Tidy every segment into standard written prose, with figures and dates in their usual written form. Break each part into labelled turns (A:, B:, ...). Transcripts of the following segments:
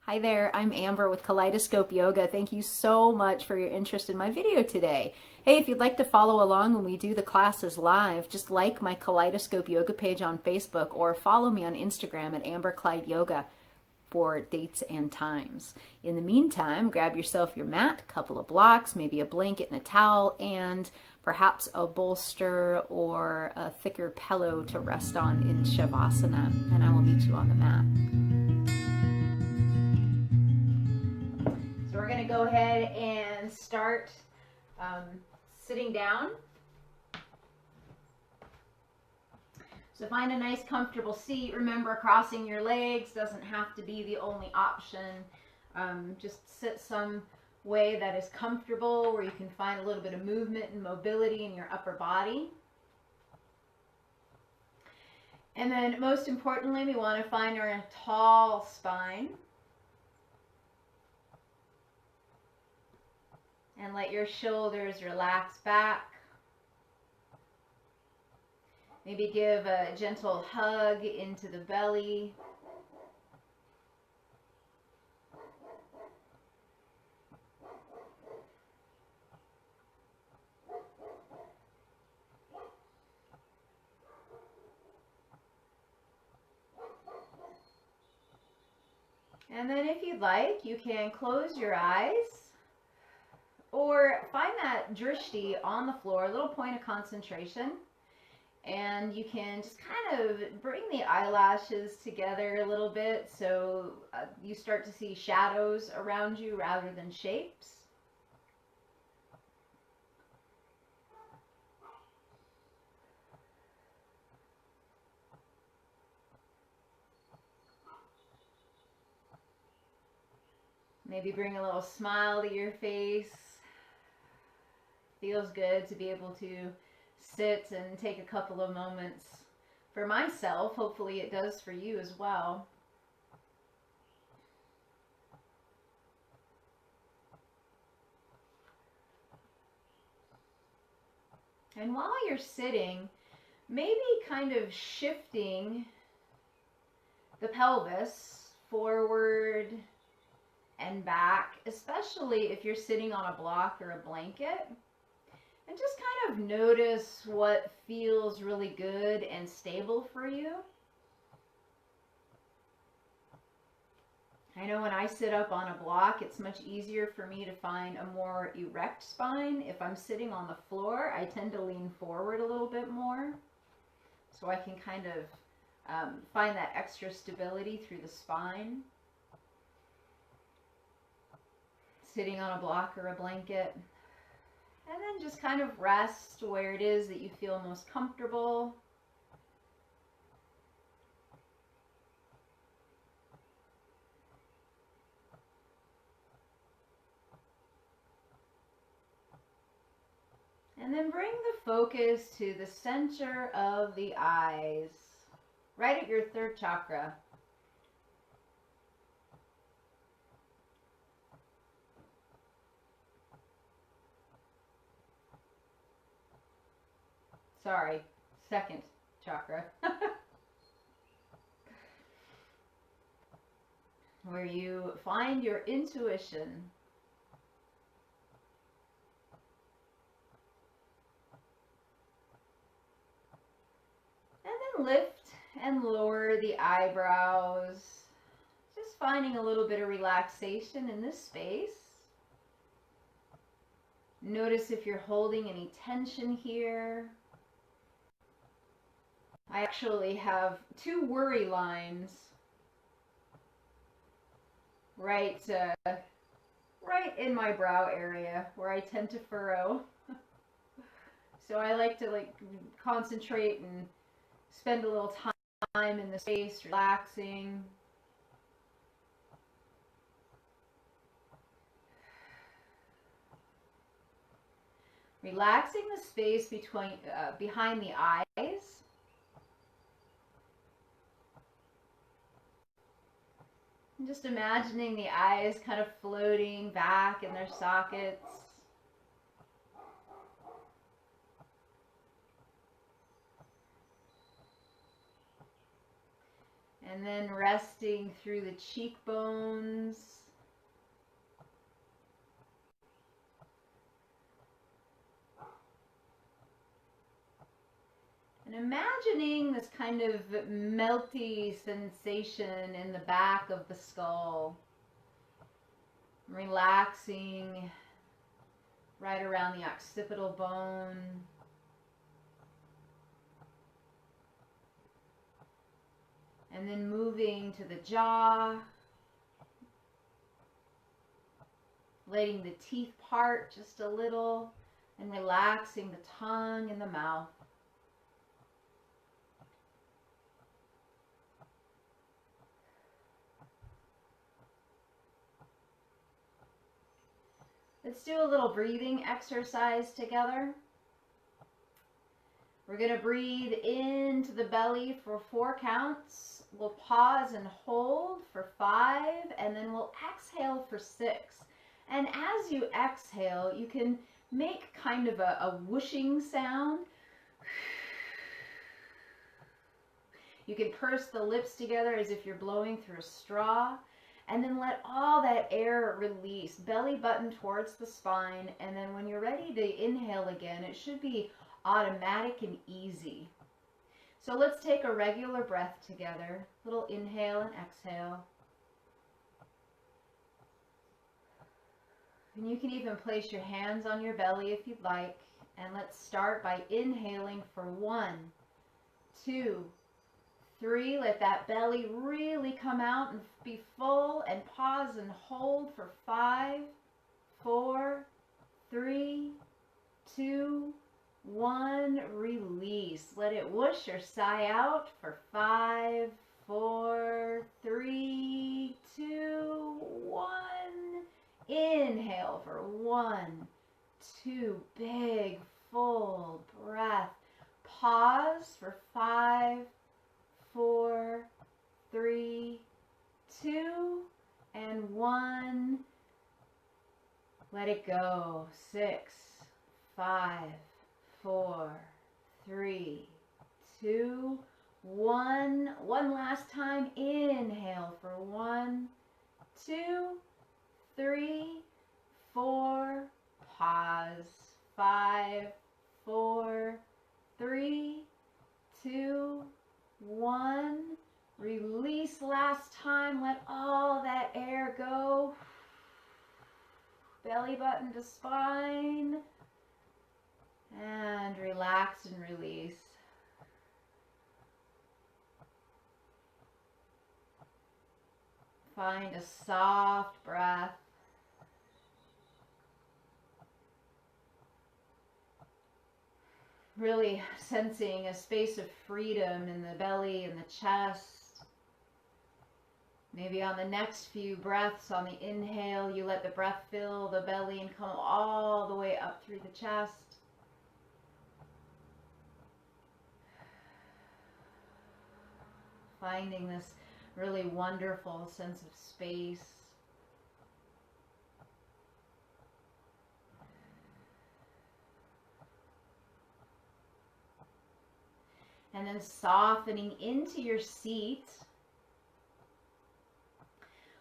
A: Hi there, I'm Amber with Kaleidoscope Yoga. Thank you so much for your interest in my video today. Hey, if you'd like to follow along when we do the classes live, just like my Kaleidoscope Yoga page on Facebook or follow me on Instagram at Amber Kleid Yoga for dates and times. In the meantime, grab yourself your mat, a couple of blocks, maybe a blanket and a towel, and perhaps a bolster or a thicker pillow to rest on in Savasana, and I will meet you on the mat. So we're going to go ahead and start sitting down. So find a nice comfortable seat. Remember, crossing your legs doesn't have to be the only option. Just sit some way that is comfortable, where you can find a little bit of movement and mobility in your upper body. And then most importantly, we want to find our tall spine. And let your shoulders relax back. Maybe give a gentle hug into the belly. And then if you'd like, you can close your eyes or find that drishti on the floor, a little point of concentration. And you can just kind of bring the eyelashes together a little bit so you start to see shadows around you rather than shapes. Maybe bring a little smile to your face. Feels good to be able to sit and take a couple of moments for myself. Hopefully it does for you as well. And while you're sitting, maybe kind of shifting the pelvis forward and back, especially if you're sitting on a block or a blanket. And just kind of notice what feels really good and stable for you. I know when I sit up on a block, it's much easier for me to find a more erect spine. If I'm sitting on the floor, I tend to lean forward a little bit more, so I can kind of find that extra stability through the spine. Sitting on a block or a blanket. And then just kind of rest where it is that you feel most comfortable. And then bring the focus to the center of the eyes, right at your third chakra. Sorry, second chakra. Where you find your intuition. And then lift and lower the eyebrows. Just finding a little bit of relaxation in this space. Notice if you're holding any tension here. I actually have two worry lines right in my brow area where I tend to furrow. So I like to concentrate and spend a little time in the space, relaxing. Relaxing the space behind the eyes. And just imagining the eyes kind of floating back in their sockets. And then resting through the cheekbones. And imagining this kind of melty sensation in the back of the skull. Relaxing right around the occipital bone. And then moving to the jaw. Letting the teeth part just a little and relaxing the tongue and the mouth. Let's do a little breathing exercise together. We're going to breathe into the belly for 4 counts. We'll pause and hold for 5, and then we'll exhale for 6. And as you exhale, you can make kind of a whooshing sound. You can purse the lips together as if you're blowing through a straw. And then let all that air release, belly button towards the spine. And then when you're ready to inhale again, it should be automatic and easy. So let's take a regular breath together. Little inhale and exhale. And you can even place your hands on your belly if you'd like. And let's start by inhaling for 1, 2, 3, let that belly really come out and be full, and pause and hold for 5, 4, 3, 2, 1, release. Let it whoosh or sigh out for 5, 4, 3, 2, 1. Inhale for 1, 2, big, full breath. Pause for 5, 4, 3, 2, and 1. Let it go. 6, 5, 4, 3, 2, 1. One last time. Inhale for 1, 2, 3, 4. Pause. 5, 4, 3, 2, 1. Release last time. Let all that air go. Belly button to spine. And relax and release. Find a soft breath. Really sensing a space of freedom in the belly and the chest. Maybe on the next few breaths, on the inhale, you let the breath fill the belly and come all the way up through the chest. Finding this really wonderful sense of space. And then softening into your seat.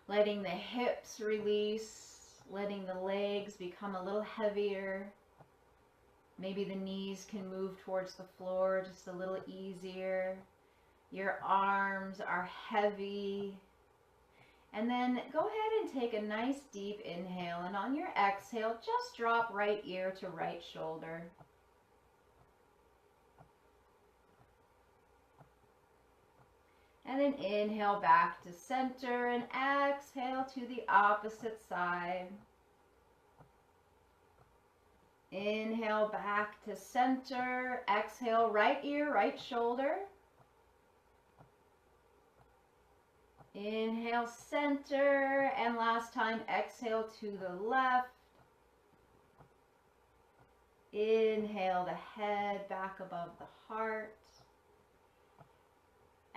A: Letting the hips release. Letting the legs become a little heavier. Maybe the knees can move towards the floor just a little easier. Your arms are heavy. And then go ahead and take a nice deep inhale. And on your exhale, just drop right ear to right shoulder. And then inhale back to center and exhale to the opposite side. Inhale back to center. Exhale, right ear, right shoulder. Inhale, center. And last time, exhale to the left. Inhale the head back above the heart.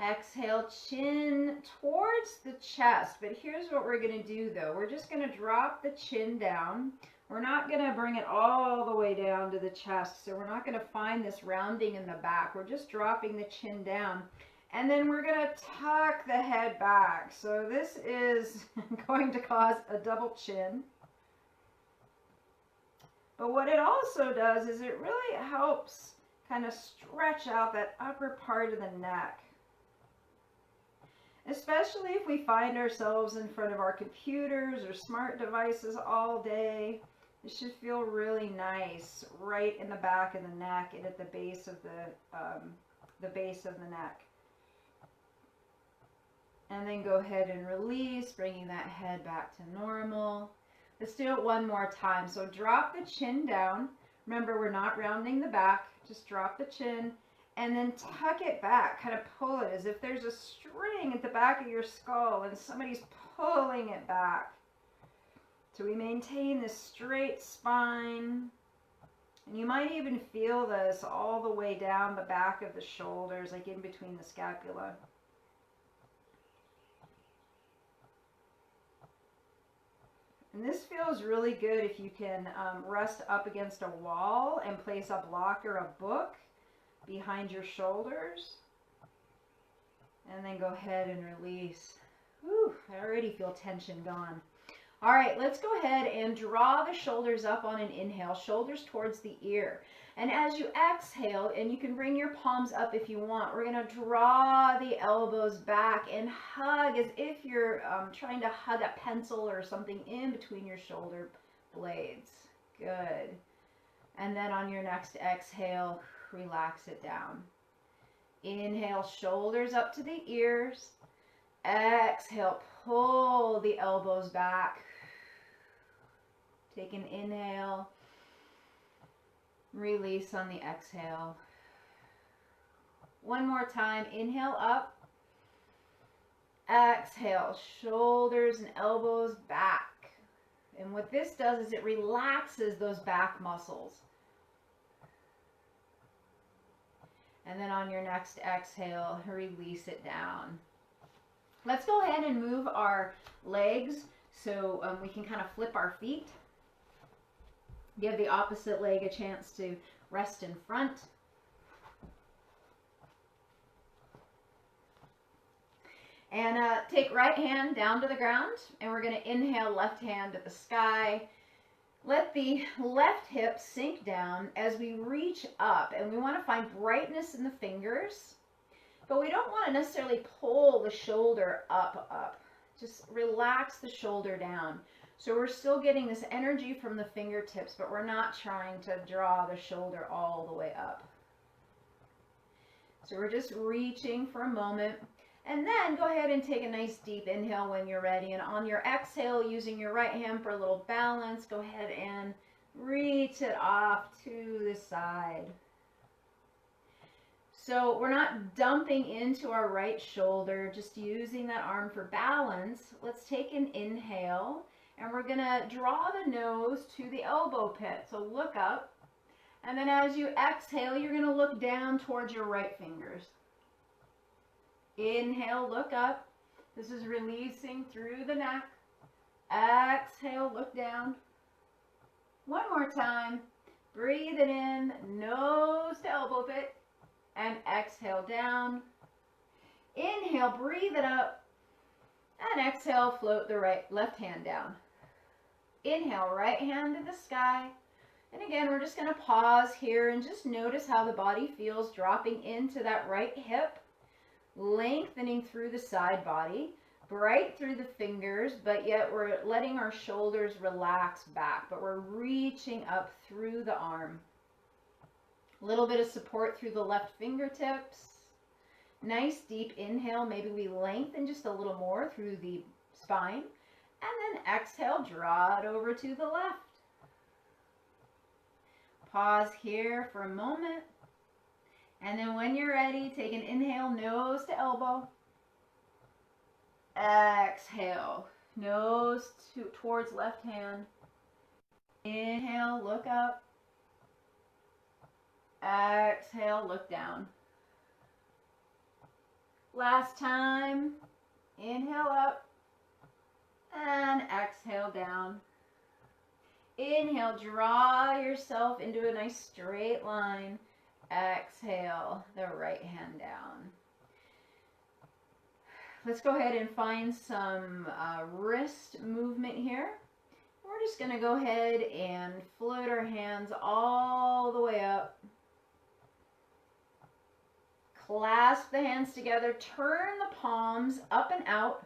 A: Exhale, chin towards the chest. But here's what we're going to do though. We're just going to drop the chin down. We're not going to bring it all the way down to the chest. So we're not going to find this rounding in the back. We're just dropping the chin down. And then we're going to tuck the head back. So this is going to cause a double chin. But what it also does is it really helps kind of stretch out that upper part of the neck. Especially if we find ourselves in front of our computers or smart devices all day. It should feel really nice right in the back of the neck and at the base of the base of the neck. And then go ahead and release, bringing that head back to normal. Let's do it one more time. So drop the chin down. Remember, we're not rounding the back. Just drop the chin and then tuck it back. Kind of pull it as if there's a string at the back of your skull and somebody's pulling it back. So we maintain this straight spine. And you might even feel this all the way down the back of the shoulders, like in between the scapula. And this feels really good if you can rest up against a wall and place a block or a book behind your shoulders. And then go ahead and release. Whew, I already feel tension gone. All right, let's go ahead and draw the shoulders up on an inhale, shoulders towards the ear. And as you exhale, and you can bring your palms up if you want, we're going to draw the elbows back and hug as if you're trying to hug a pencil or something in between your shoulder blades. Good. And then on your next exhale, relax it down. Inhale, shoulders up to the ears. Exhale, pull the elbows back. Take an inhale. Release on the exhale. One more time. Inhale up. Exhale, shoulders and elbows back. And what this does is it relaxes those back muscles. And then on your next exhale, release it down. Let's go ahead and move our legs so we can kind of flip our feet. Give the opposite leg a chance to rest in front. And take right hand down to the ground, and we're going to inhale left hand at the sky. Let the left hip sink down as we reach up, and we want to find brightness in the fingers, but we don't want to necessarily pull the shoulder up. Just relax the shoulder down. So we're still getting this energy from the fingertips, but we're not trying to draw the shoulder all the way up. So we're just reaching for a moment. And then go ahead and take a nice deep inhale when you're ready. And on your exhale, using your right hand for a little balance, go ahead and reach it off to the side. So we're not dumping into our right shoulder, just using that arm for balance. Let's take an inhale. And we're going to draw the nose to the elbow pit. So look up. And then as you exhale, you're going to look down towards your right fingers. Inhale, look up. This is releasing through the neck. Exhale, look down. One more time. Breathe it in, nose to elbow pit. And exhale down. Inhale, breathe it up. And exhale, float the left hand down. Inhale, right hand to the sky. And again, we're just going to pause here and just notice how the body feels dropping into that right hip, lengthening through the side body, bright through the fingers, but yet we're letting our shoulders relax back, but we're reaching up through the arm. A little bit of support through the left fingertips. Nice deep inhale. Maybe we lengthen just a little more through the spine. And then exhale, draw it over to the left. Pause here for a moment. And then when you're ready, take an inhale, nose to elbow. Exhale, nose towards left hand. Inhale, look up. Exhale, look down. Last time. Inhale up. And exhale down. Inhale, draw yourself into a nice straight line. Exhale, the right hand down. let's go ahead and find some wrist movement here. We're just going to go ahead and float our hands all the way up. Clasp the hands together, turn the palms up and out.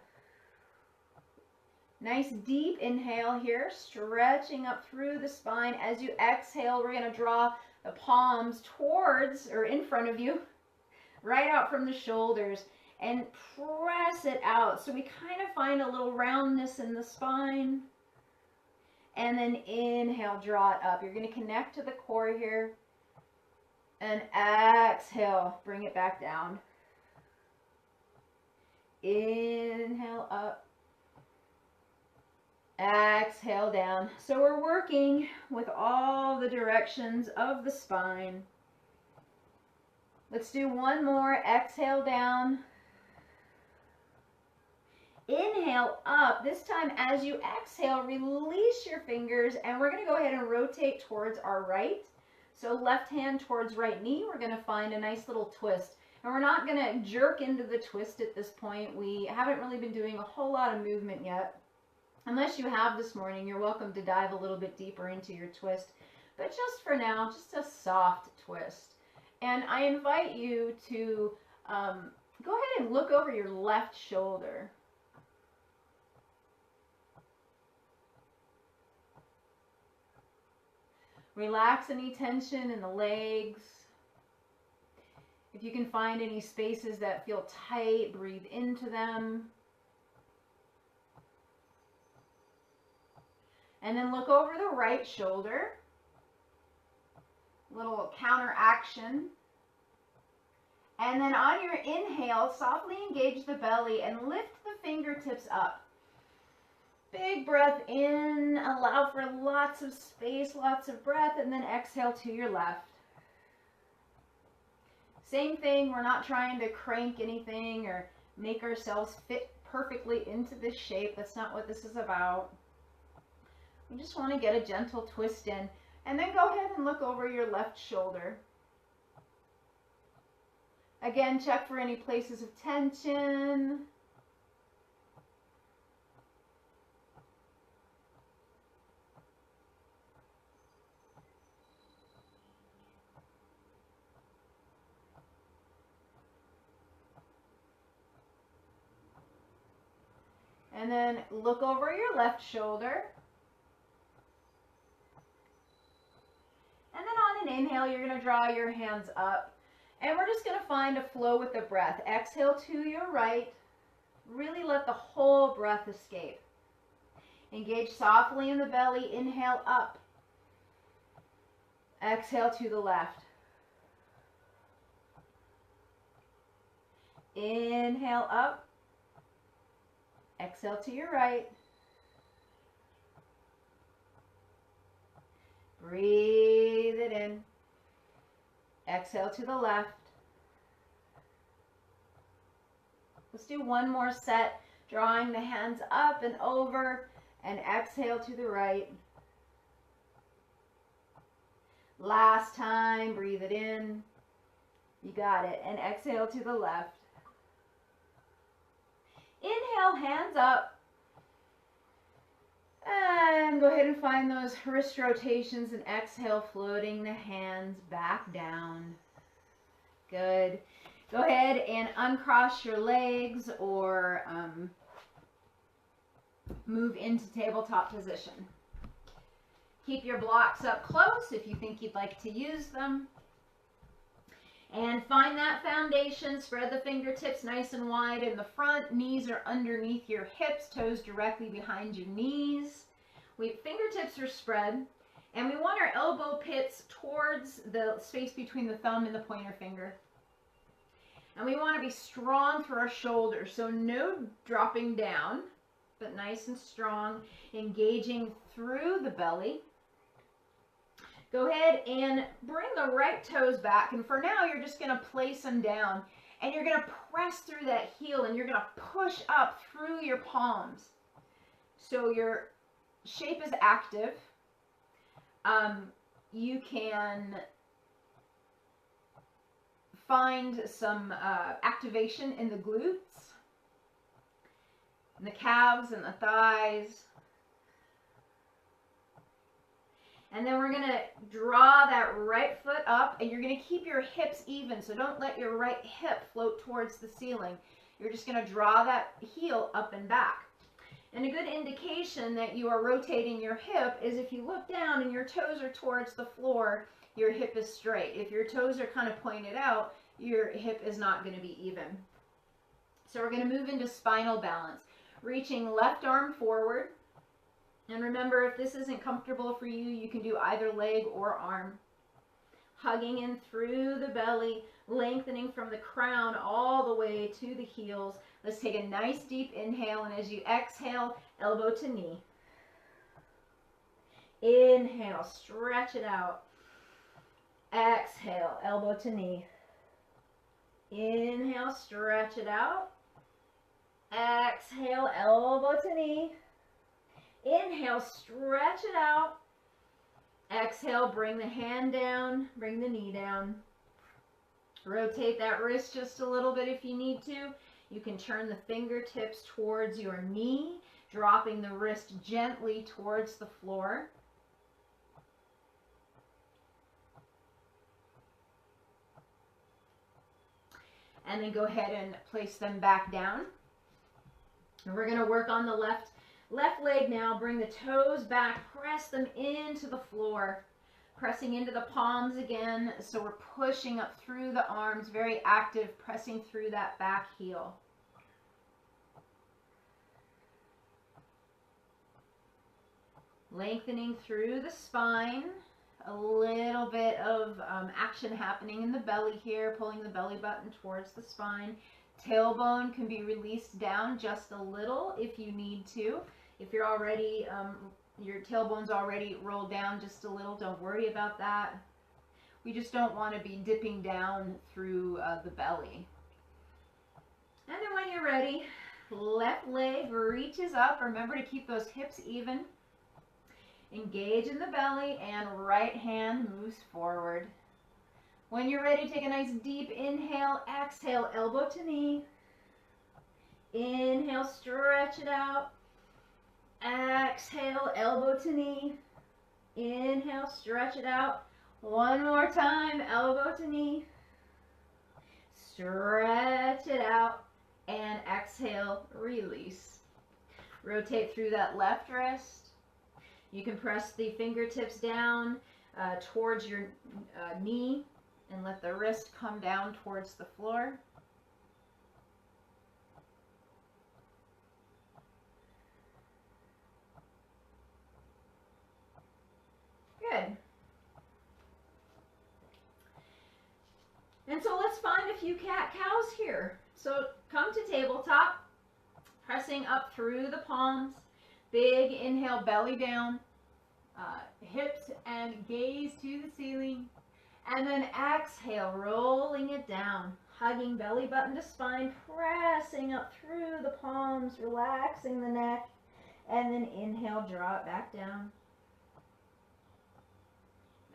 A: Nice deep inhale here, stretching up through the spine. As you exhale, we're going to draw the palms towards or in front of you, right out from the shoulders, and press it out. So we kind of find a little roundness in the spine. And then inhale, draw it up. You're going to connect to the core here. And exhale, bring it back down. Inhale up. Exhale down. So we're working with all the directions of the spine. Let's do one more. Exhale down. Inhale up. This time as you exhale, release your fingers, and we're going to go ahead and rotate towards our right. So left hand towards right knee. We're going to find a nice little twist. And we're not going to jerk into the twist at this point. We haven't really been doing a whole lot of movement yet. Unless you have this morning, you're welcome to dive a little bit deeper into your twist. But just for now, just a soft twist. And I invite you to go ahead and look over your left shoulder. Relax any tension in the legs. If you can find any spaces that feel tight, breathe into them. And then look over the right shoulder. Little counteraction. And then on your inhale, softly engage the belly and lift the fingertips up. Big breath in, allow for lots of space, lots of breath, and then exhale to your left. Same thing, we're not trying to crank anything or make ourselves fit perfectly into this shape. That's not what this is about. We just want to get a gentle twist in. And then go ahead and look over your left shoulder. Again, check for any places of tension. And then look over your left shoulder. And then on an inhale, you're going to draw your hands up. And we're just going to find a flow with the breath. Exhale to your right. Really let the whole breath escape. Engage softly in the belly. Inhale up. Exhale to the left. Inhale up. Exhale to your right. Breathe it in. Exhale to the left. Let's do one more set, drawing the hands up and over, and exhale to the right. Last time, breathe it in. You got it. And exhale to the left. Inhale, hands up. And go ahead and find those wrist rotations, and exhale, floating the hands back down. Good. Go ahead and uncross your legs or move into tabletop position. Keep your blocks up close if you think you'd like to use them. And find that foundation. Spread the fingertips nice and wide in the front. Knees are underneath your hips, toes directly behind your knees. Fingertips are spread. And we want our elbow pits towards the space between the thumb and the pointer finger. And we want to be strong through our shoulders. So no dropping down, but nice and strong. Engaging through the belly. Go ahead and bring the right toes back. And for now, you're just going to place them down. And you're going to press through that heel. And you're going to push up through your palms. So your shape is active. You can find some activation in the glutes. And the calves and the thighs. And then we're going to draw that right foot up, and you're going to keep your hips even, so don't let your right hip float towards the ceiling. You're just going to draw that heel up and back. And a good indication that you are rotating your hip is if you look down and your toes are towards the floor, your hip is straight. If your toes are kind of pointed out, your hip is not going to be even. So we're going to move into spinal balance. Reaching left arm forward. And remember, if this isn't comfortable for you, you can do either leg or arm. Hugging in through the belly, lengthening from the crown all the way to the heels. Let's take a nice deep inhale, and as you exhale, elbow to knee. Inhale, stretch it out. Exhale, elbow to knee. Inhale, stretch it out. Exhale, elbow to knee. Inhale, stretch it out. Exhale, bring the hand down, bring the knee down. Rotate that wrist just a little bit if you need to. You can turn the fingertips towards your knee, dropping the wrist gently towards the floor. And then go ahead and place them back down. And we're going to work on the left leg now. Bring the toes back, press them into the floor, pressing into the palms again. So we're pushing up through the arms, very active, pressing through that back heel. Lengthening through the spine. A little bit of action happening in the belly here, pulling the belly button towards the spine. Tailbone can be released down just a little if you need to. If you're already, your tailbone's already rolled down just a little, don't worry about that. We just don't want to be dipping down through the belly. And then when you're ready, left leg reaches up. Remember to keep those hips even. Engage in the belly, and right hand moves forward. When you're ready, take a nice deep inhale. Exhale, elbow to knee. Inhale, stretch it out. Exhale, elbow to knee. Inhale, stretch it out. One more time, elbow to knee. Stretch it out. And exhale, release. Rotate through that left wrist. You can press the fingertips down towards your knee and let the wrist come down towards the floor. Good. And so let's find a few cat-cows here. So come to tabletop, pressing up through the palms. Big inhale, belly down, hips and gaze to the ceiling. And then exhale, rolling it down, hugging belly button to spine, pressing up through the palms, relaxing the neck. And then inhale, draw it back down.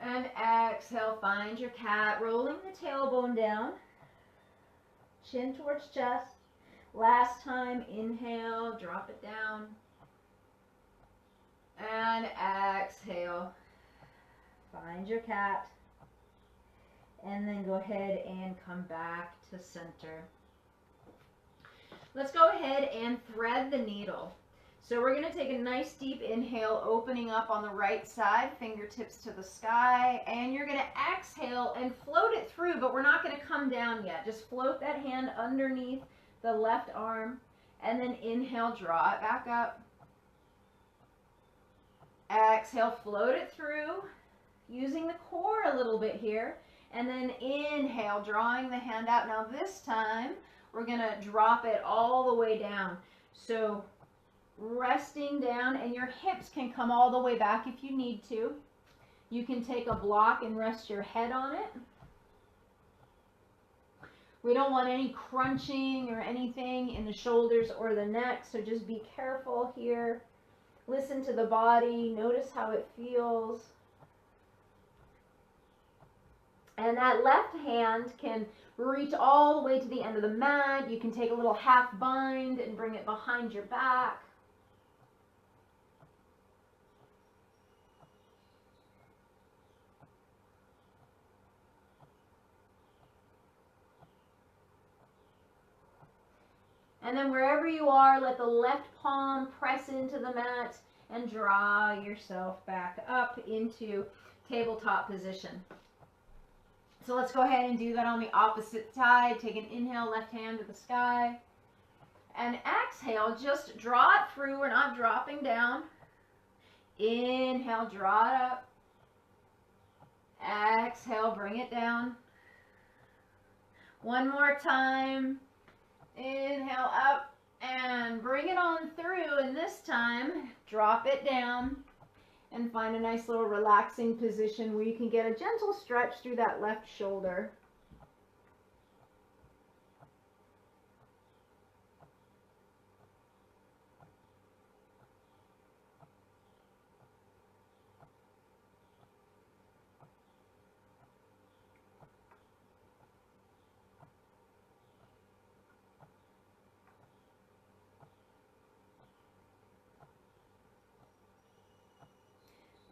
A: And exhale, find your cat, rolling the tailbone down, chin towards chest. Last time, inhale, drop it down. And exhale, find your cat. And then go ahead and come back to center. Let's go ahead and thread the needle. So we're going to take a nice deep inhale, opening up on the right side, fingertips to the sky, and you're going to exhale and float it through, but we're not going to come down yet. Just float that hand underneath the left arm, and then inhale, draw it back up. Exhale, float it through, using the core a little bit here, and then inhale, drawing the hand out. Now this time, we're going to drop it all the way down. So resting down, and your hips can come all the way back if you need to. You can take a block and rest your head on it. We don't want any crunching or anything in the shoulders or the neck, so just be careful here. Listen to the body, notice how it feels. And that left hand can reach all the way to the end of the mat. You can take a little half bind and bring it behind your back. And then wherever you are, let the left palm press into the mat and draw yourself back up into tabletop position. So let's go ahead and do that on the opposite side. Take an inhale, left hand to the sky. And exhale, just draw it through. We're not dropping down. Inhale, draw it up. Exhale, bring it down. One more time. Inhale up and bring it on through, and this time drop it down and find a nice little relaxing position where you can get a gentle stretch through that left shoulder.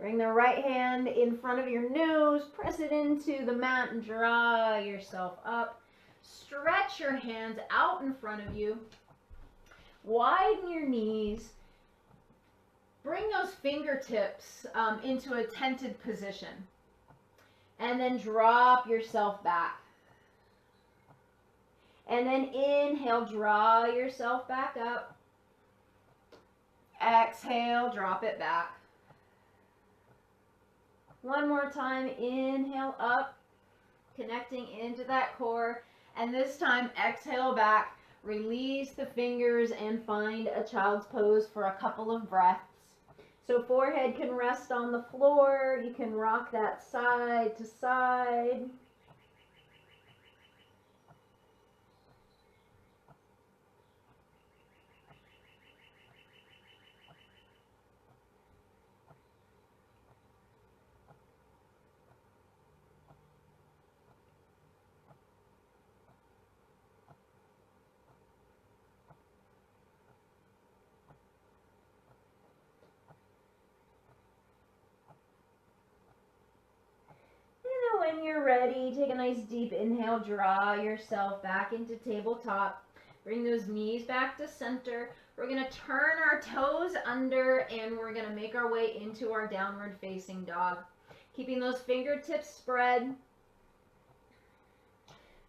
A: Bring the right hand in front of your nose, press it into the mat and draw yourself up. Stretch your hands out in front of you. Widen your knees. Bring those fingertips into a tented position. And then drop yourself back. And then inhale, draw yourself back up. Exhale, drop it back. One more time, inhale up, connecting into that core, and this time exhale back, release the fingers and find a child's pose for a couple of breaths. So forehead can rest on the floor, you can rock that side to side. When you're ready, take a nice deep inhale, draw yourself back into tabletop. Bring those knees back to center. We're going to turn our toes under and we're going to make our way into our downward facing dog. Keeping those fingertips spread.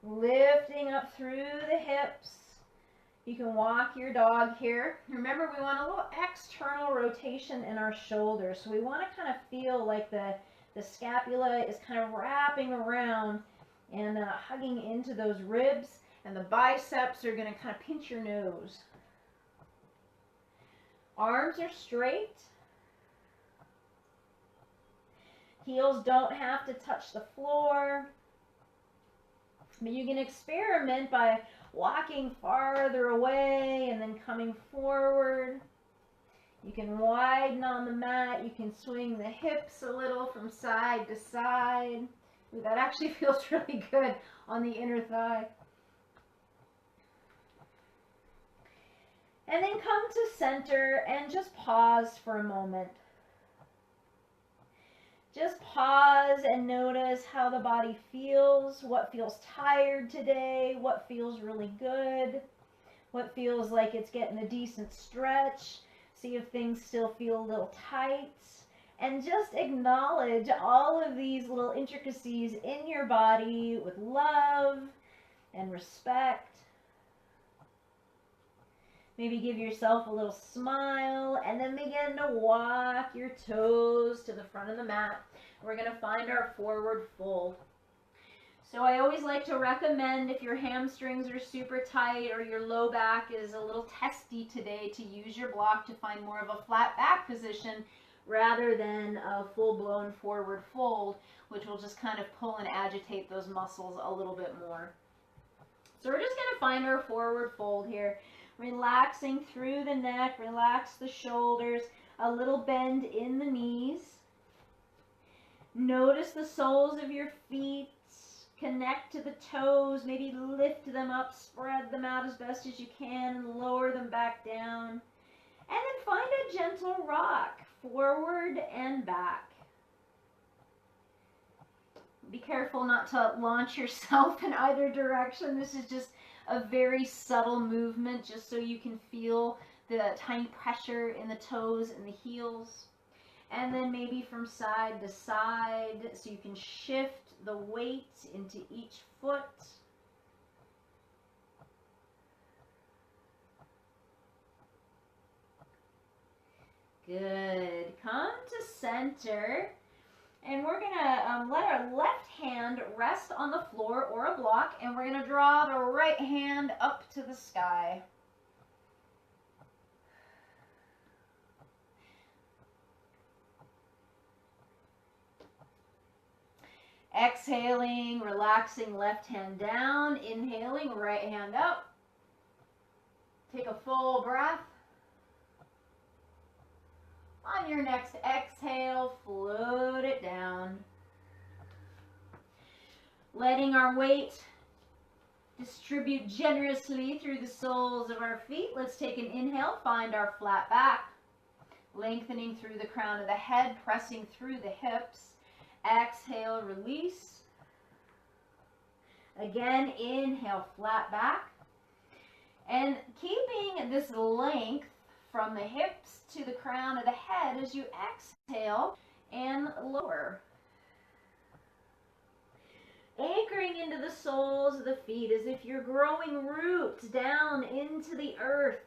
A: Lifting up through the hips. You can walk your dog here. Remember, we want a little external rotation in our shoulders. So we want to kind of feel like the scapula is kind of wrapping around and hugging into those ribs, and the biceps are going to kind of pinch your nose. Arms are straight. Heels don't have to touch the floor. But you can experiment by walking farther away and then coming forward. You can widen on the mat. You can swing the hips a little from side to side. Ooh, that actually feels really good on the inner thigh. And then come to center and just pause for a moment. Just pause and notice how the body feels, what feels tired today, what feels really good, what feels like it's getting a decent stretch. See if things still feel a little tight. And just acknowledge all of these little intricacies in your body with love and respect. Maybe give yourself a little smile and then begin to walk your toes to the front of the mat. We're going to find our forward fold. So I always like to recommend, if your hamstrings are super tight or your low back is a little testy today, to use your block to find more of a flat back position rather than a full-blown forward fold, which will just kind of pull and agitate those muscles a little bit more. So we're just going to find our forward fold here. Relaxing through the neck, relax the shoulders, a little bend in the knees. Notice the soles of your feet. Connect to the toes, maybe lift them up, spread them out as best as you can, and lower them back down. And then find a gentle rock, forward and back. Be careful not to launch yourself in either direction. This is just a very subtle movement, just so you can feel the tiny pressure in the toes and the heels. And then maybe from side to side, so you can shift the weight into each foot. Good. Come to center. And we're going to let our left hand rest on the floor or a block, and we're going to draw the right hand up to the sky. Exhaling, relaxing left hand down. Inhaling, right hand up. Take a full breath. On your next exhale, float it down. Letting our weight distribute generously through the soles of our feet. Let's take an inhale, find our flat back. Lengthening through the crown of the head, pressing through the hips. Exhale, release. Again, inhale, flat back. And keeping this length from the hips to the crown of the head as you exhale and lower. Anchoring into the soles of the feet as if you're growing roots down into the earth.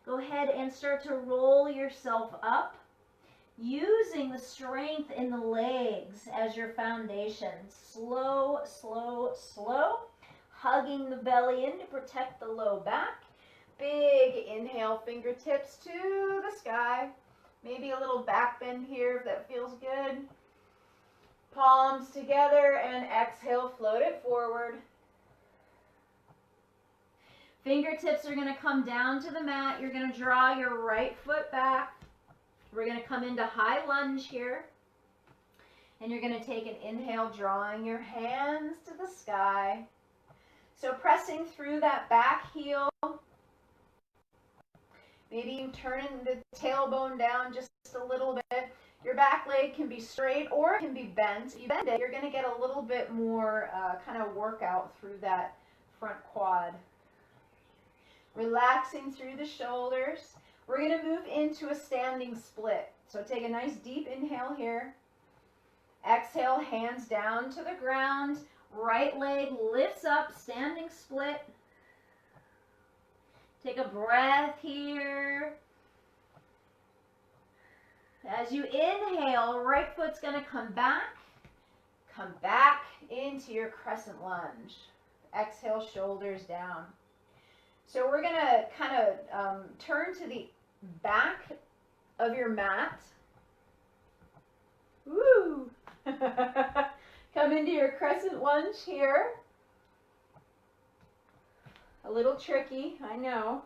A: Go ahead and start to roll yourself up, using the strength in the legs as your foundation. Slow, slow, slow. Hugging the belly in to protect the low back. Big inhale, fingertips to the sky. Maybe a little back bend here if that feels good. Palms together and exhale, float it forward. Fingertips are going to come down to the mat. You're going to draw your right foot back. We're going to come into high lunge here. And you're going to take an inhale, drawing your hands to the sky. So pressing through that back heel. Maybe you turn the tailbone down just a little bit. Your back leg can be straight or it can be bent. If you bend it, you're going to get a little bit more kind of workout through that front quad. Relaxing through the shoulders. We're going to move into a standing split. So take a nice deep inhale here. Exhale, hands down to the ground. Right leg lifts up, standing split. Take a breath here. As you inhale, right foot's going to come back into your crescent lunge. Exhale, shoulders down. So we're going to kind of turn to the back of your mat. Woo! Come into your crescent lunge here. A little tricky, I know.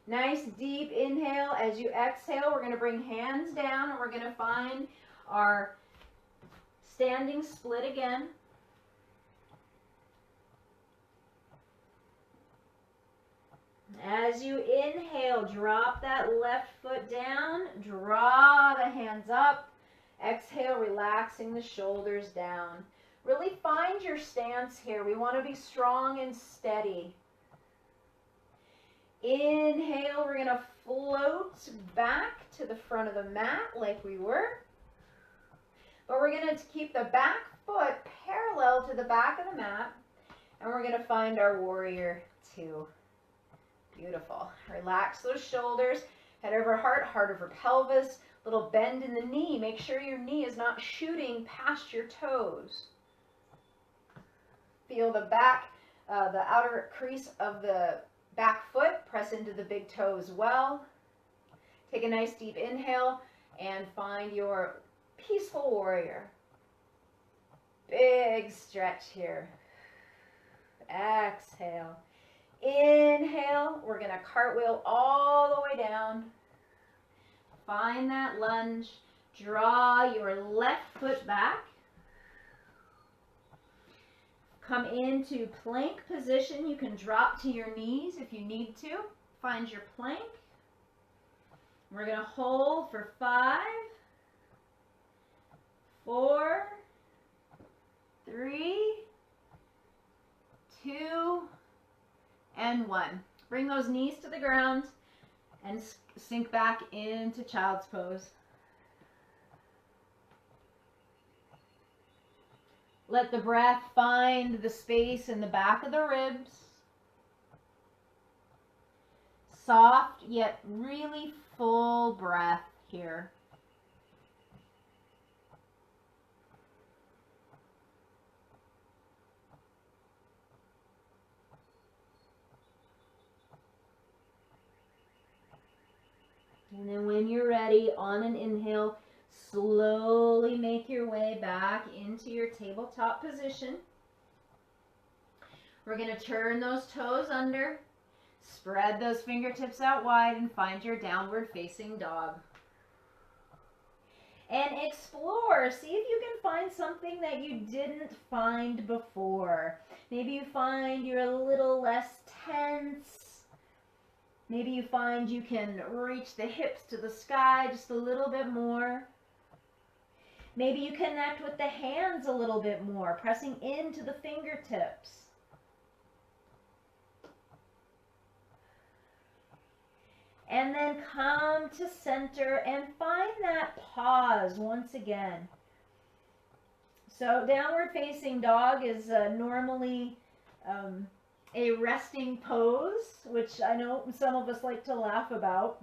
A: Nice deep inhale. As you exhale, we're going to bring hands down and we're going to find our standing split again. As you inhale, drop that left foot down, draw the hands up. Exhale, relaxing the shoulders down. Really find your stance here. We want to be strong and steady. Inhale, we're going to float back to the front of the mat like we were. But we're going to keep the back foot parallel to the back of the mat. And we're going to find our warrior two. Beautiful. Relax those shoulders. Head over heart, heart over pelvis. Little bend in the knee. Make sure your knee is not shooting past your toes. Feel the back, the outer crease of the back foot. Press into the big toe as well. Take a nice deep inhale and find your peaceful warrior. Big stretch here. Exhale. Inhale. We're going to cartwheel all the way down. Find that lunge. Draw your left foot back. Come into plank position. You can drop to your knees if you need to. Find your plank. We're going to hold for 5, 4, 3, 2, and 1. Bring those knees to the ground and sink back into child's pose. Let the breath find the space in the back of the ribs. Soft yet really full breath here. And then when you're ready, on an inhale, slowly make your way back into your tabletop position. We're going to turn those toes under, spread those fingertips out wide, and find your downward facing dog. And explore. See if you can find something that you didn't find before. Maybe you find you're a little less tense. Maybe you find you can reach the hips to the sky just a little bit more. Maybe you connect with the hands a little bit more, pressing into the fingertips. And then come to center and find that pause once again. So downward facing dog is normally a resting pose, which I know some of us like to laugh about.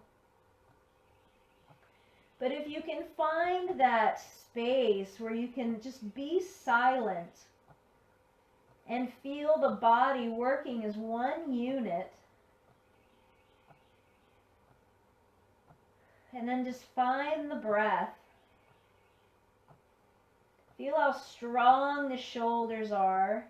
A: But if you can find that space where you can just be silent and feel the body working as one unit, and then just find the breath. Feel how strong the shoulders are.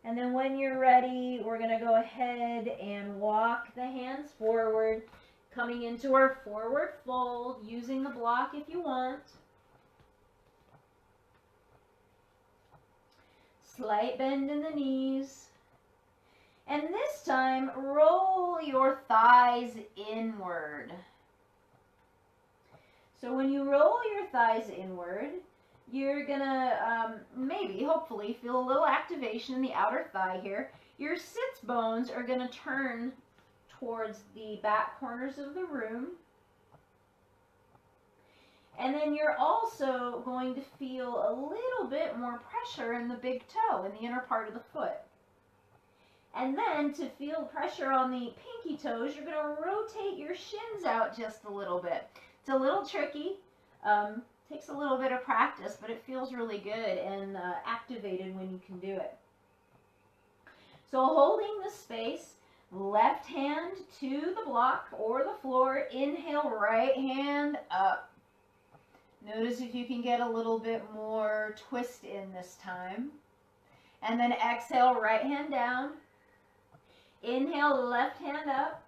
A: And then when you're ready, we're going to go ahead and walk the hands forward, coming into our forward fold, using the block if you want. Slight bend in the knees. And this time, roll your thighs inward. So when you roll your thighs inward, you're gonna maybe, hopefully, feel a little activation in the outer thigh here. Your sits bones are gonna turn towards the back corners of the room. And then you're also going to feel a little bit more pressure in the big toe, in the inner part of the foot. And then to feel pressure on the pinky toes, you're going to rotate your shins out just a little bit. It's a little tricky. Takes a little bit of practice, but it feels really good and activated when you can do it. So holding the space, left hand to the block or the floor. Inhale, right hand up. Notice if you can get a little bit more twist in this time. And then exhale, right hand down. Inhale, left hand up.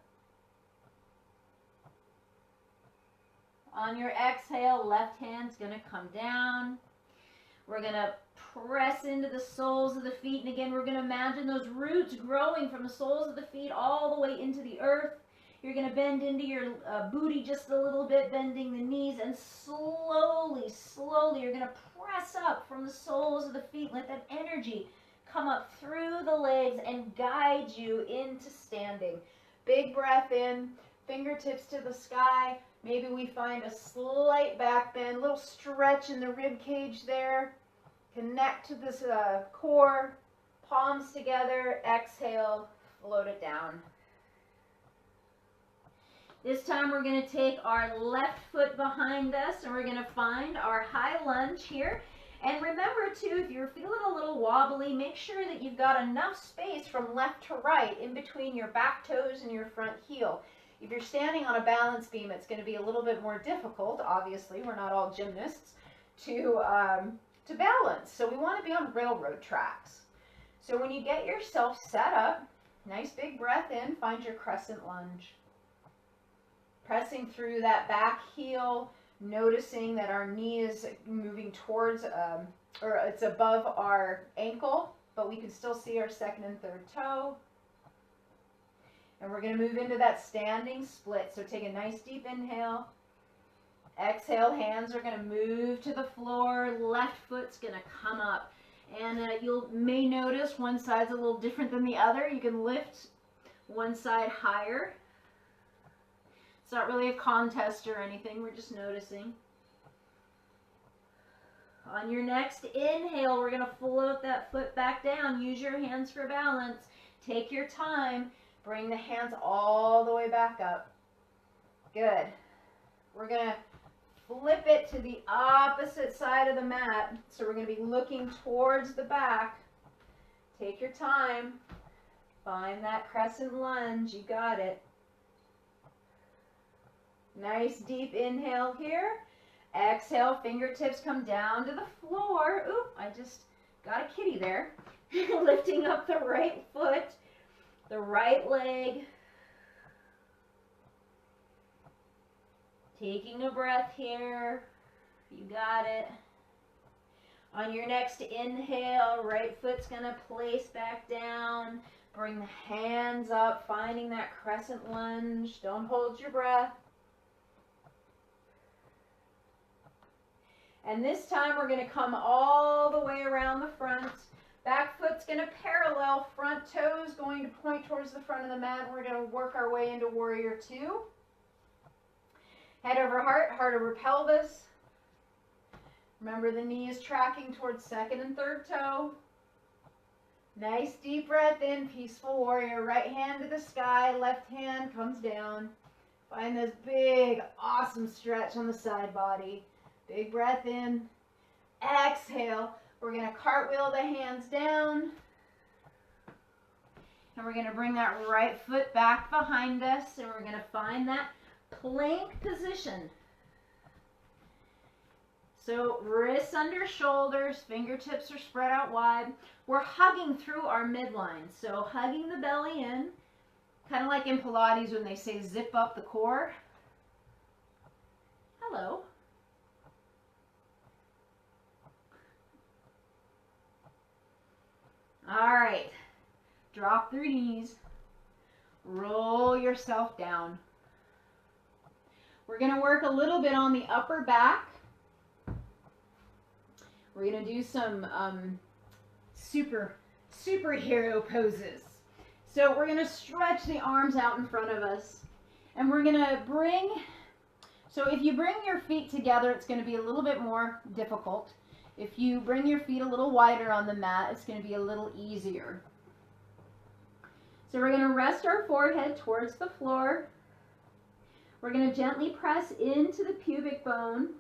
A: On your exhale, left hand's going to come down. We're going to press into the soles of the feet. And again, we're going to imagine those roots growing from the soles of the feet all the way into the earth. You're going to bend into your booty just a little bit, bending the knees. And slowly, slowly, you're going to press up from the soles of the feet. Let that energy come up through the legs and guide you into standing. Big breath in, fingertips to the sky. Maybe we find a slight back bend, a little stretch in the rib cage there. Connect to this core, palms together, exhale, float it down. This time we're going to take our left foot behind us and we're going to find our high lunge here. And remember too, if you're feeling a little wobbly, make sure that you've got enough space from left to right in between your back toes and your front heel. If you're standing on a balance beam, it's going to be a little bit more difficult. Obviously, we're not all gymnasts to balance. So we want to be on railroad tracks. So when you get yourself set up, nice big breath in, find your crescent lunge. Pressing through that back heel, noticing that our knee is moving towards or it's above our ankle, but we can still see our second and third toe. And we're going to move into that standing split. So take a nice deep inhale. Exhale, hands are going to move to the floor. Left foot's going to come up. And you may notice one side's a little different than the other. You can lift one side higher. It's not really a contest or anything. We're just noticing. On your next inhale, we're going to float that foot back down. Use your hands for balance. Take your time. Bring the hands all the way back up. Good. We're going to flip it to the opposite side of the mat. So we're going to be looking towards the back. Take your time. Find that crescent lunge. You got it. Nice deep inhale here. Exhale, fingertips come down to the floor. Oop, I just got a kitty there. Lifting up the right foot, the right leg. Taking a breath here. You got it. On your next inhale, right foot's going to place back down. Bring the hands up, finding that crescent lunge. Don't hold your breath. And this time we're going to come all the way around the front. Back foot's going to parallel. Front toes going to point towards the front of the mat. We're going to work our way into warrior two. Head over heart, heart over pelvis. Remember the knee is tracking towards second and third toe. Nice deep breath in, peaceful warrior. Right hand to the sky, left hand comes down. Find this big, awesome stretch on the side body. Big breath in. Exhale. We're going to cartwheel the hands down. And we're going to bring that right foot back behind us. And we're going to find that plank position. So wrists under shoulders, fingertips are spread out wide. We're hugging through our midline. So hugging the belly in, kind of like in Pilates when they say zip up the core. Hello. All right, drop through knees, roll yourself down. We're going to work a little bit on the upper back. We're going to do some superhero poses. So we're going to stretch the arms out in front of us, and we're going to bring, so if you bring your feet together, it's going to be a little bit more difficult. If you bring your feet a little wider on the mat, it's going to be a little easier. So we're going to rest our forehead towards the floor. We're going to gently press into the pubic bone.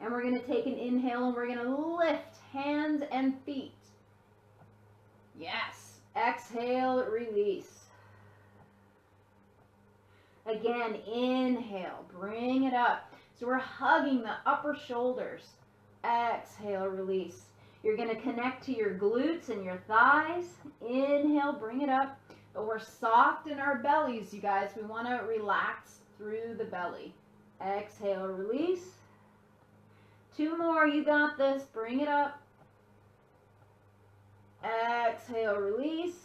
A: And we're going to take an inhale and we're going to lift hands and feet. Yes. Exhale, release. Again, inhale, bring it up. So we're hugging the upper shoulders. Exhale, release. You're going to connect to your glutes and your thighs. Inhale, bring it up. But we're soft in our bellies, you guys. We want to relax through the belly. Exhale, release. Two more, you got this. Bring it up. Exhale, release.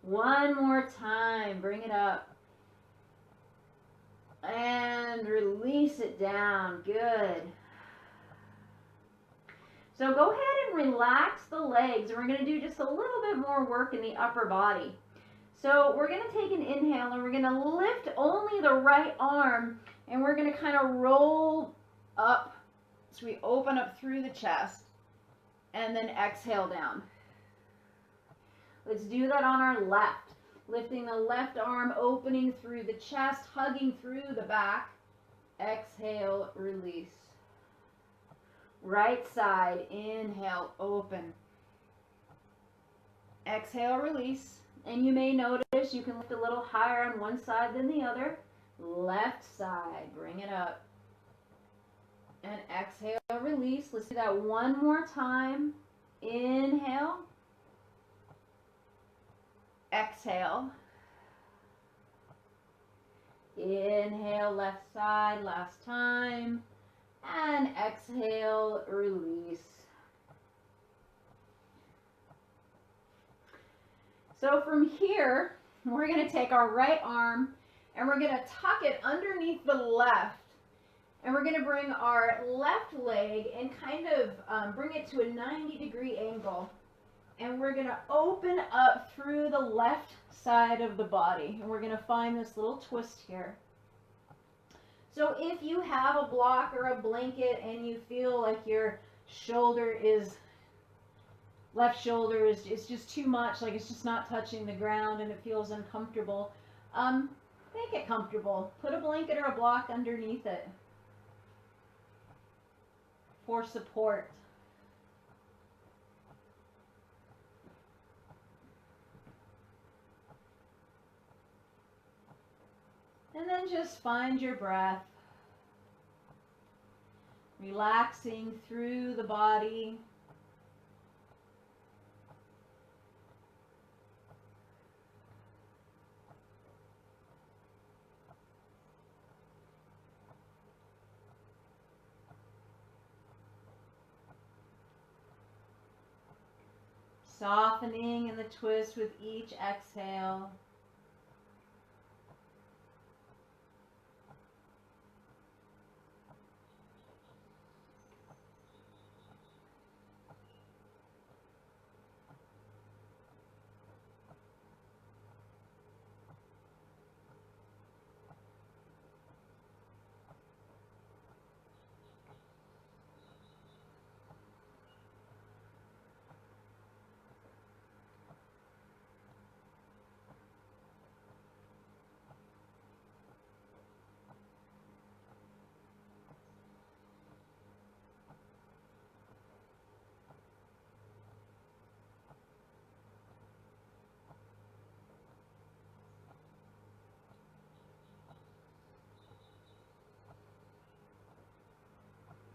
A: One more time, bring it up. And release it down. Good. So go ahead and relax the legs. We're going to do just a little bit more work in the upper body. So we're going to take an inhale and we're going to lift only the right arm and we're going to kind of roll up. So we open up through the chest and then exhale down. Let's do that on our left. Lifting the left arm, opening through the chest, hugging through the back. Exhale, release. Right side, inhale, open. Exhale, release. And you may notice you can lift a little higher on one side than the other. Left side, bring it up. And exhale, release. Let's do that one more time. Inhale. Exhale. Inhale, left side, last time. And exhale, release. So from here, we're going to take our right arm and we're going to tuck it underneath the left. And we're going to bring our left leg and kind of bring it to a 90-degree angle. And we're going to open up through the left side of the body. And we're going to find this little twist here. So if you have a block or a blanket and you feel like your left shoulder is just too much, like it's just not touching the ground and it feels uncomfortable, make it comfortable. Put a blanket or a block underneath it for support. And then just find your breath, relaxing through the body. Softening in the twist with each exhale.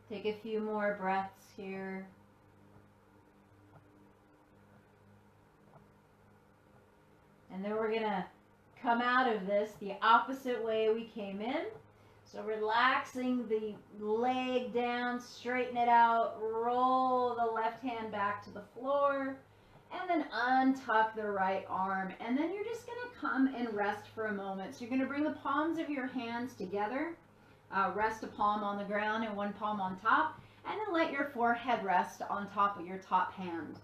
A: Take a few more breaths here. And then we're going to come out of this the opposite way we came in. So relaxing the leg down, straighten it out, roll the left hand back to the floor, and then untuck the right arm. And then you're just going to come and rest for a moment. So you're going to bring the palms of your hands together. Rest a palm on the ground and one palm on top, and then let your forehead rest on top of your top hand.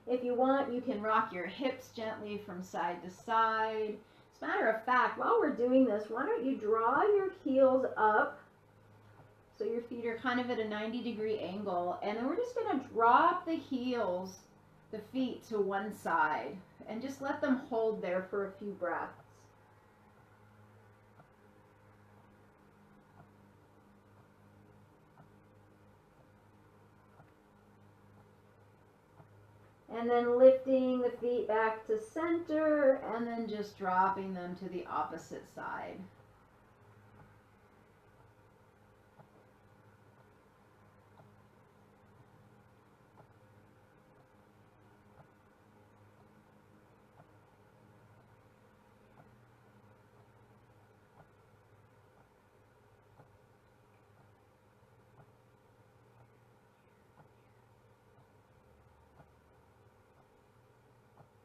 A: If you want, you can rock your hips gently from side to side. As a matter of fact, while we're doing this, why don't you draw your heels up so your feet are kind of at a 90-degree angle, and then we're just going to drop the heels, the feet to one side, and just let them hold there for a few breaths. And then lifting the feet back to center and then just dropping them to the opposite side.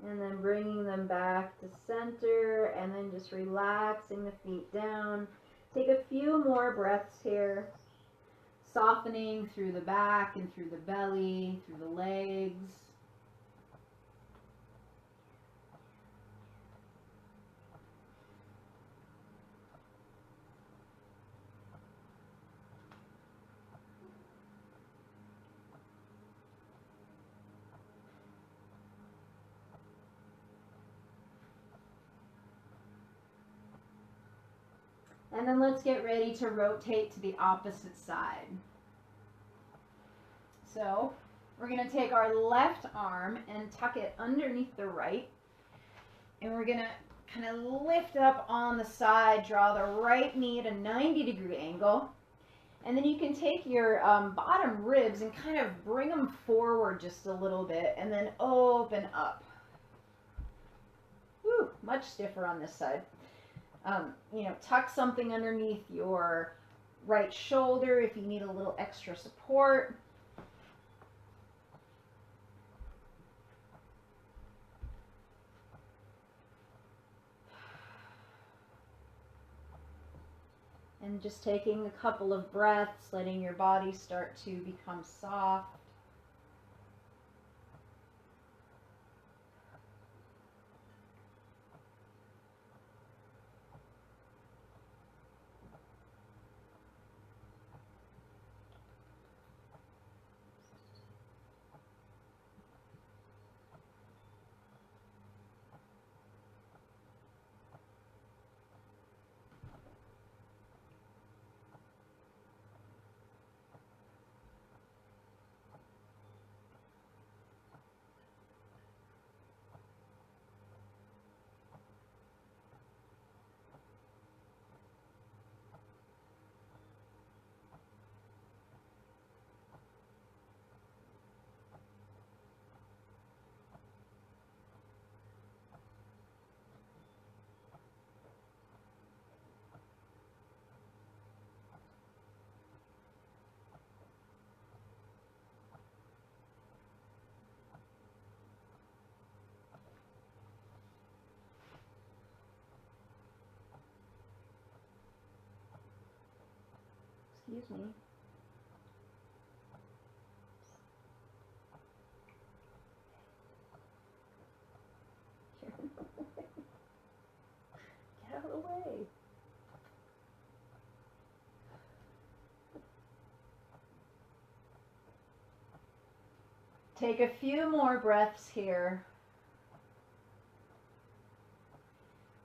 A: And then bringing them back to center and then just relaxing the feet down. Take a few more breaths here. Softening through the back and through the belly, through the legs. And then let's get ready to rotate to the opposite side. So we're going to take our left arm and tuck it underneath the right. And we're going to kind of lift up on the side, draw the right knee at a 90-degree angle. And then you can take your bottom ribs and kind of bring them forward just a little bit and then open up. Woo, much stiffer on this side. Tuck something underneath your right shoulder if you need a little extra support. And just taking a couple of breaths, letting your body start to become soft. Excuse me. Get out of the way. Take a few more breaths here.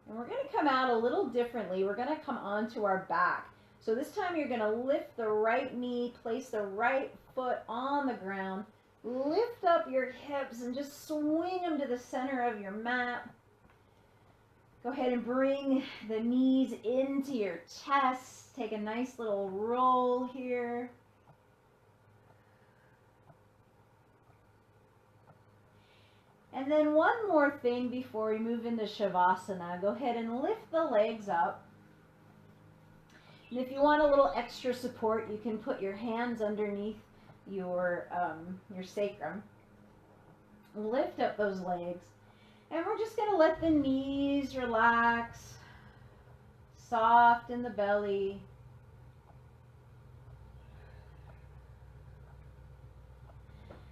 A: And we're going to come out a little differently. We're going to come onto our back. So this time you're going to lift the right knee, place the right foot on the ground, lift up your hips and just swing them to the center of your mat. Go ahead and bring the knees into your chest. Take a nice little roll here. And then one more thing before we move into Savasana. Go ahead and lift the legs up. And if you want a little extra support, you can put your hands underneath your sacrum. Lift up those legs. And we're just going to let the knees relax. Soft in the belly.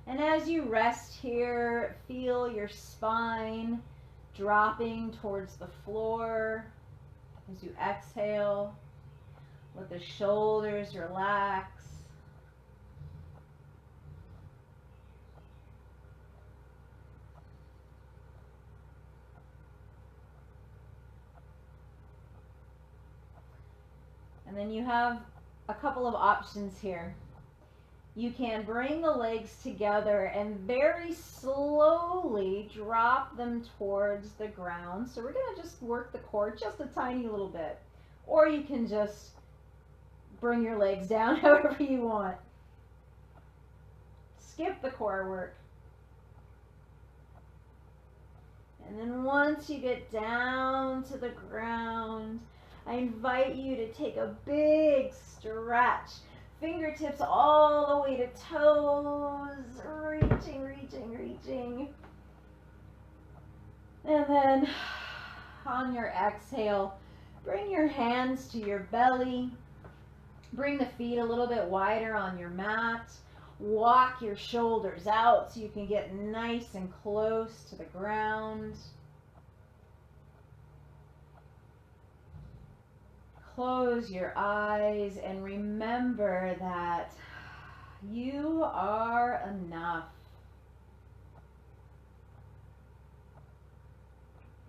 A: And as you rest here, feel your spine dropping towards the floor. As you exhale, let the shoulders relax. And then you have a couple of options here. You can bring the legs together and very slowly drop them towards the ground. So we're going to just work the core just a tiny little bit. Or you can just bring your legs down however you want. Skip the core work. And then once you get down to the ground, I invite you to take a big stretch. Fingertips all the way to toes, reaching, reaching, reaching. And then on your exhale, bring your hands to your belly. Bring the feet a little bit wider on your mat. Walk your shoulders out so you can get nice and close to the ground. Close your eyes and remember that you are enough.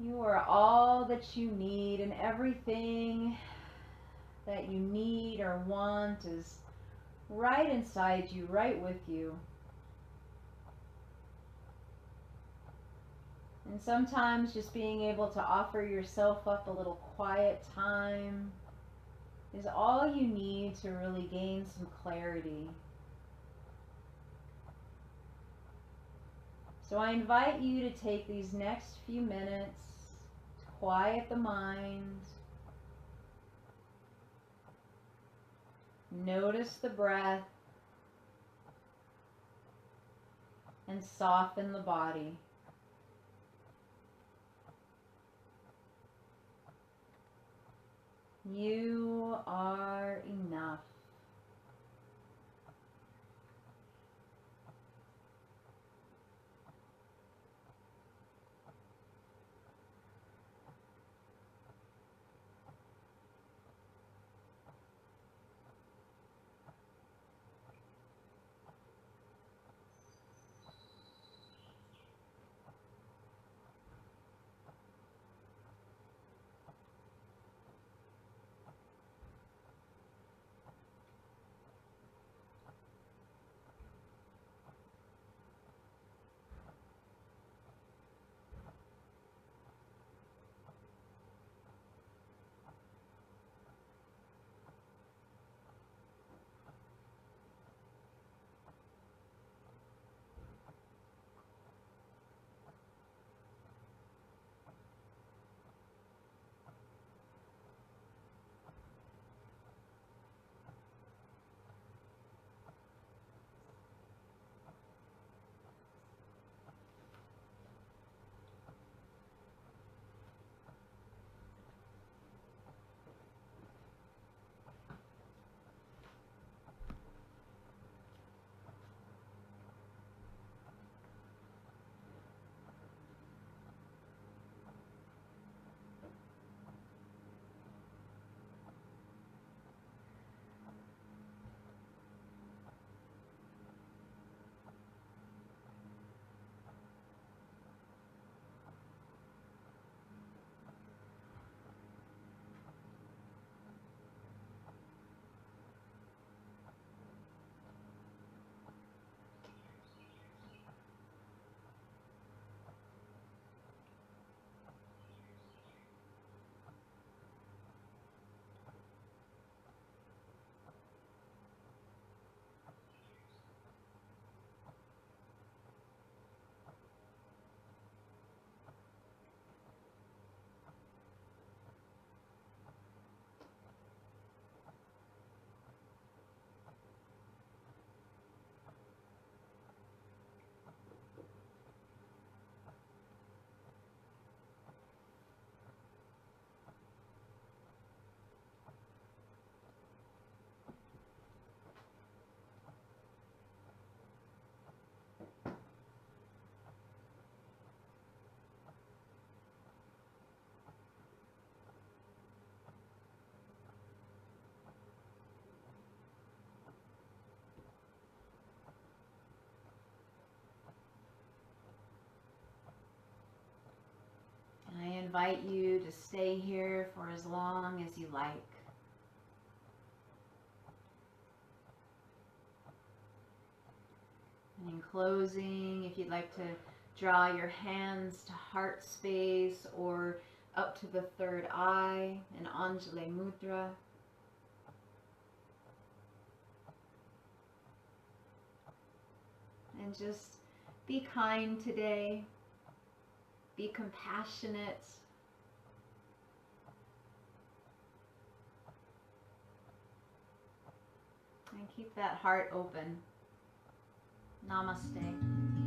A: You are all that you need, and everything that you need or want is right inside you, right with you. And sometimes just being able to offer yourself up a little quiet time is all you need to really gain some clarity. So I invite you to take these next few minutes to quiet the mind, Notice the breath and soften the body. You are enough. I invite you to stay here for as long as you like. And in closing, if you'd like to draw your hands to heart space or up to the third eye, an Anjali Mudra. And just be kind today. Be compassionate. And keep that heart open. Namaste.